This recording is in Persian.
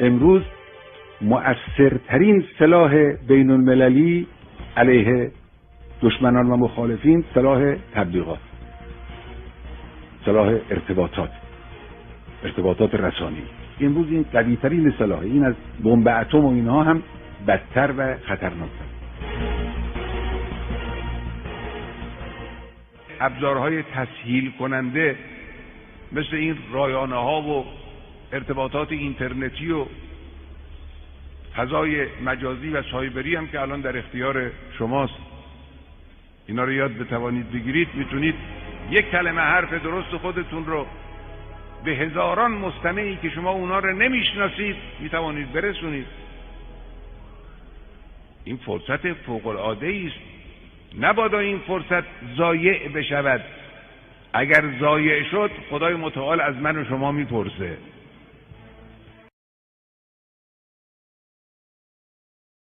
امروز مؤثرترین سلاح بین المللی علیه دشمنان و مخالفین سلاح تبلیغات، سلاح ارتباطات رسانی. امروز این قوی‌ترین سلاحه. این از بمب اتم و اینها هم بدتر و خطرناکتر. ابزارهای تسهیل کننده مثل این رایانه ها و ارتباطات اینترنتی و فضای مجازی و سایبری هم که الان در اختیار شماست، اینا رو یاد بتوانید بگیرید، میتونید یک کلمه حرف درست خودتون رو به هزاران مستمعی که شما اونا رو نمیشناسید میتوانید برسونید. این فرصت فوق العاده است. نبادا این فرصت ضایع بشود. اگر ضایع شد خدای متعال از من و شما میپرسه.